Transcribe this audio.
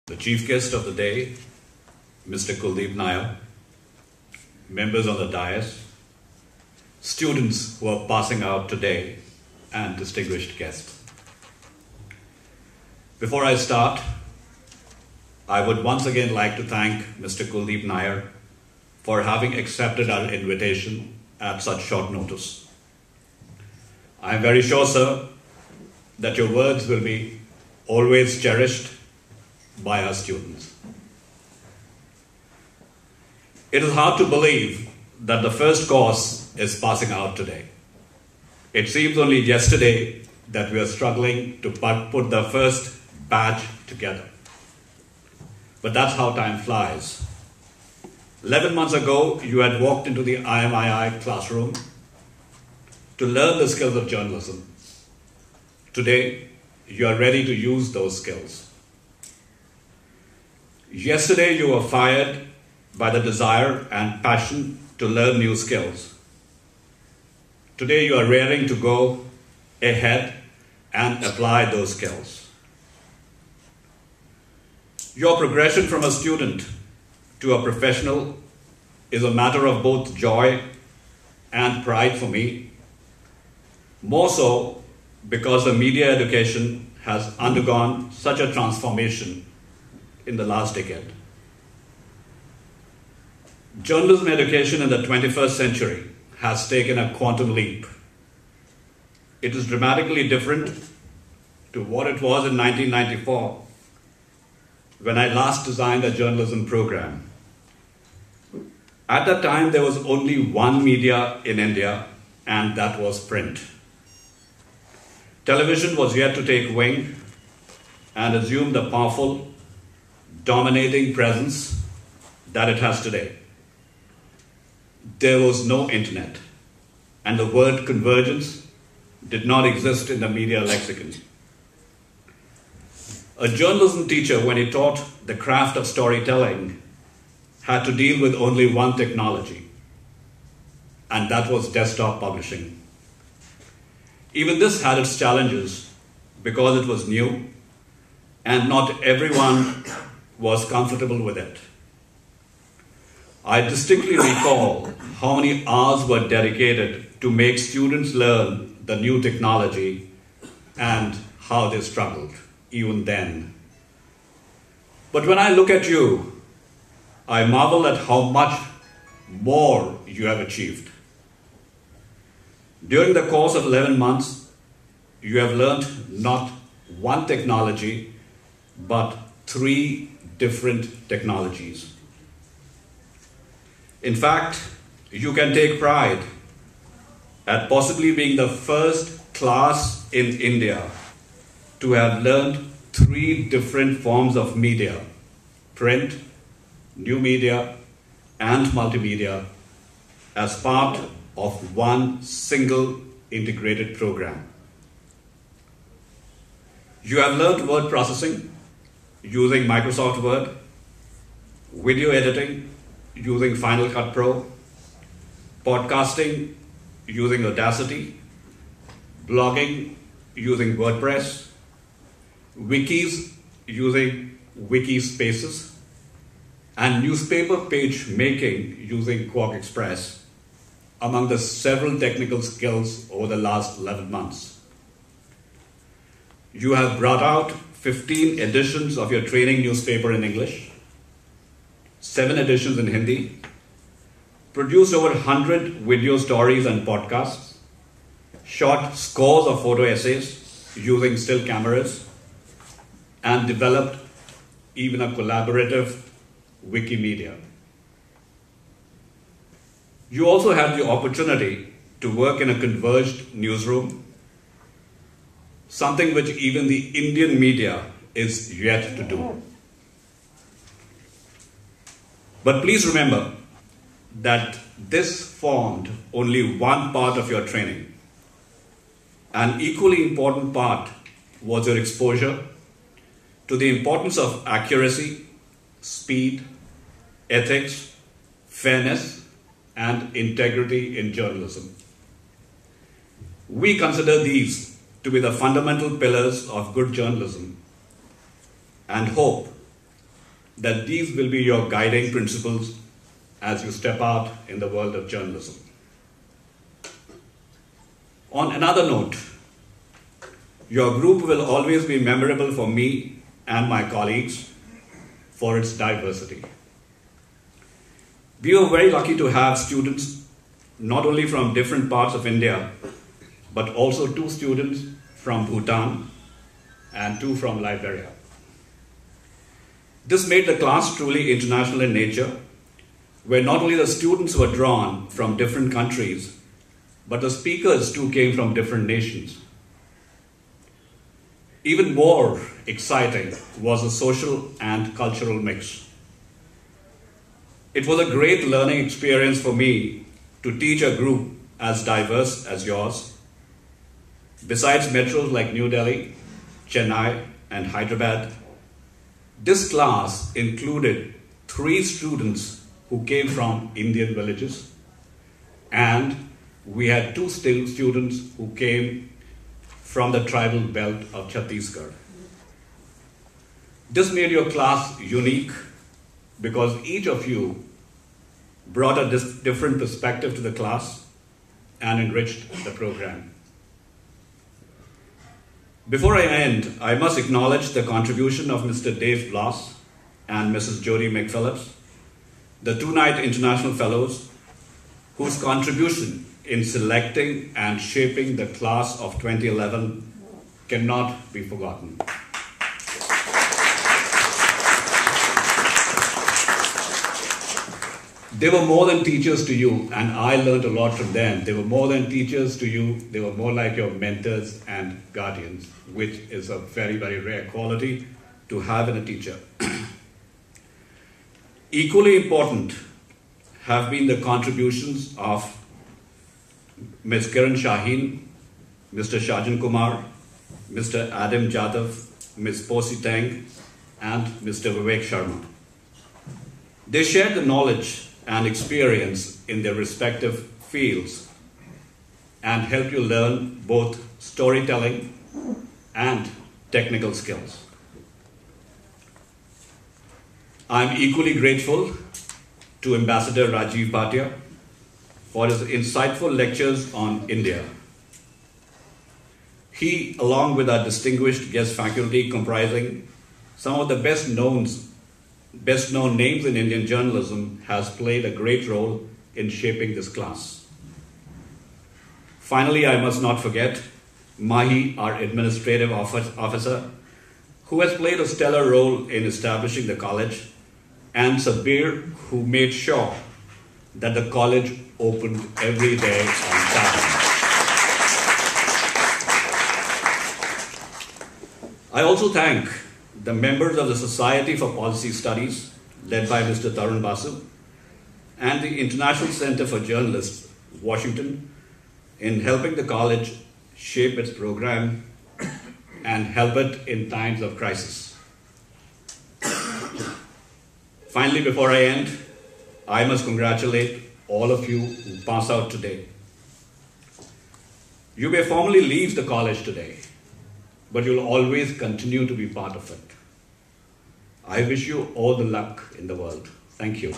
The chief guest of the day, Mr. Kuldeep Nair, members on the dais, students who are passing out today, and distinguished guests. Before I start, I would once again like to thank Mr. Kuldeep Nair for having accepted our invitation at such short notice. I am very sure, sir, that your words will be always cherished by our students. It is hard to believe that the first course is passing out today. It seems only yesterday that we are struggling to put the first batch together. But that's how time flies. 11 months ago, you had walked into the IMII classroom to learn the skills of journalism. Today, you are ready to use those skills. Yesterday, you were fired by the desire and passion to learn new skills. Today, you are raring to go ahead and apply those skills. Your progression from a student to a professional is a matter of both joy and pride for me, more so because the media education has undergone such a transformation in the last decade. Journalism education in the 21st century has taken a quantum leap. It is dramatically different to what it was in 1994 when I last designed a journalism program. At that time, there was only one media in India, and that was print. Television was yet to take wing and assume the powerful, dominating presence that it has today. There was no internet, and the word convergence did not exist in the media lexicon. A journalism teacher, when he taught the craft of storytelling, had to deal with only one technology, and that was desktop publishing. Even this had its challenges because it was new and not everyone was comfortable with it. I distinctly recall how many hours were dedicated to make students learn the new technology and how they struggled even then. But when I look at you, I marvel at how much more you have achieved. During the course of 11 months, you have learned not one technology, but 3 different technologies. In fact, you can take pride at possibly being the first class in India to have learned 3 different forms of media: print, new media, and multimedia, as part of one single integrated program. You have learned word processing using Microsoft Word, video editing using Final Cut Pro, podcasting using Audacity, blogging using WordPress, wikis using Wikispaces, and newspaper page making using Quark Express, among the several technical skills over the last 11 months. You have brought out 15 editions of your training newspaper in English, 7 editions in Hindi, produced over 100 video stories and podcasts, shot scores of photo essays using still cameras, and developed even a collaborative Wikimedia. You also have the opportunity to work in a converged newsroom, something which even the Indian media is yet to do. But please remember that this formed only one part of your training. An equally important part was your exposure to the importance of accuracy, speed, ethics, fairness, and integrity in journalism. We consider these to be the fundamental pillars of good journalism and hope that these will be your guiding principles as you step out in the world of journalism. On another note, your group will always be memorable for me and my colleagues for its diversity. We were very lucky to have students not only from different parts of India, but also 2 students from Bhutan and 2 from Liberia. This made the class truly international in nature, where not only the students were drawn from different countries, but the speakers too came from different nations. Even more exciting was the social and cultural mix. It was a great learning experience for me to teach a group as diverse as yours. Besides metros like New Delhi, Chennai, and Hyderabad, this class included 3 students who came from Indian villages, and we had 2 students who came from the tribal belt of Chhattisgarh. This made your class unique because each of you brought a different perspective to the class and enriched the program. Before I end, I must acknowledge the contribution of Mr. Dave Bloss and Mrs. Jody McPhillips, the 2 Knight International Fellows, whose contribution in selecting and shaping the class of 2011 cannot be forgotten. They were more than teachers to you, and I learned a lot from them. They were more than teachers to you. They were more like your mentors and guardians, which is a very, very rare quality to have in a teacher. Equally important have been the contributions of Ms. Kiran Shaheen, Mr. Shajan Kumar, Mr. Adam Jadhav, Ms. Posi Teng, and Mr. Vivek Sharma. They shared the knowledge and experience in their respective fields and helped you learn both storytelling and technical skills. I'm equally grateful to Ambassador Rajiv Bhatia for his insightful lectures on India. He, along with our distinguished guest faculty comprising some of the best known names in Indian journalism, has played a great role in shaping this class. Finally, I must not forget Mahi, our administrative officer, who has played a stellar role in establishing the college, and Sabir, who made sure that the college opened every day on time. I also thank the members of the Society for Policy Studies, led by Mr. Tarun Basu, and the International Center for Journalists, Washington, in helping the college shape its program and help it in times of crisis. Finally, before I end, I must congratulate all of you who pass out today. You may formally leave the college today, but you'll always continue to be part of it. I wish you all the luck in the world. Thank you.